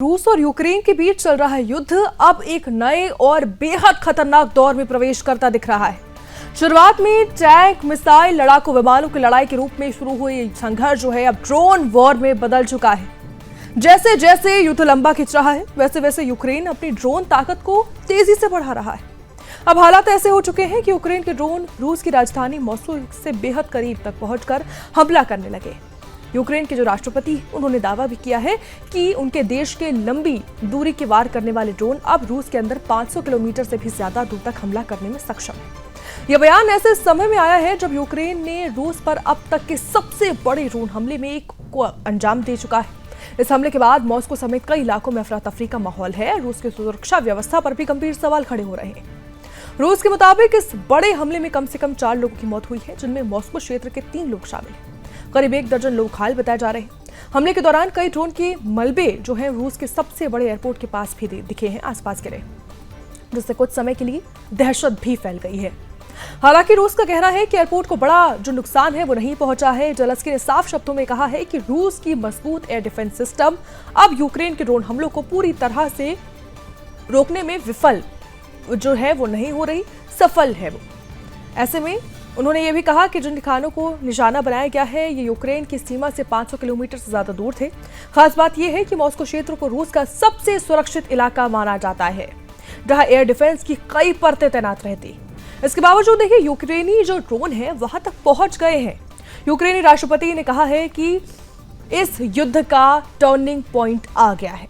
रूस और यूक्रेन के बीच चल रहा युद्ध अब एक नए और बेहद खतरनाक दौर में प्रवेश करता दिख रहा है। शुरुआत में टैंक, मिसाइल, लड़ाकू विमानों की लड़ाई के रूप में शुरू हुई संघर्ष जो है अब ड्रोन वॉर में बदल चुका है। जैसे जैसे युद्ध लंबा खिंच रहा है वैसे वैसे यूक्रेन अपनी ड्रोन ताकत को तेजी से बढ़ा रहा है। अब हालात ऐसे हो चुके हैं कि यूक्रेन के ड्रोन रूस की राजधानी मॉस्को से बेहद करीब तक पहुंचकर हमला करने लगे। यूक्रेन के जो राष्ट्रपति उन्होंने दावा भी किया है कि उनके देश के लंबी दूरी के वार करने वाले ड्रोन अब रूस के अंदर 500 किलोमीटर से भी ज्यादा दूर तक हमला करने में सक्षम है। यह बयान ऐसे समय में आया है जब यूक्रेन ने रूस पर अब तक के सबसे बड़े ड्रोन हमले में एक को अंजाम दे चुका है। इस हमले के बाद मॉस्को समेत कई इलाकों में अफरा तफरी का माहौल है। रूस की सुरक्षा व्यवस्था पर भी गंभीर सवाल खड़े हो रहे हैं। रूस के मुताबिक इस बड़े हमले में कम से कम 4 लोगों की मौत हुई है, जिनमें मॉस्को क्षेत्र के 3 लोग शामिल हैं। करीब 1 दर्जन लोग घायल बताए जा रहे हैं। हमले के दौरान कई ड्रोन के मलबे जो है रूस के सबसे बड़े एयरपोर्ट के पास भी दिखे हैं, आसपास गिरे, जिससे कुछ समय के लिए दहशत भी फैल गई है। हालांकि रूस का कहना है कि एयरपोर्ट को बड़ा जो नुकसान है वो नहीं पहुंचा है। ज़ेलेंस्की ने साफ शब्दों में कहा है कि रूस की मजबूत एयर डिफेंस सिस्टम अब यूक्रेन के ड्रोन हमलों को पूरी तरह से रोकने में विफल जो है वो नहीं हो रही, सफल है वो। ऐसे में उन्होंने ये भी कहा कि जिन ठिकानों को निशाना बनाया गया है ये यूक्रेन की सीमा से 500 किलोमीटर से ज्यादा दूर थे। खास बात यह है कि मॉस्को क्षेत्र को रूस का सबसे सुरक्षित इलाका माना जाता है, जहां एयर डिफेंस की कई परतें तैनात रहती। इसके बावजूद देखिए यूक्रेनी जो ड्रोन है वहां तक पहुंच गए हैं। यूक्रेनी राष्ट्रपति ने कहा है कि इस युद्ध का टर्निंग पॉइंट आ गया है।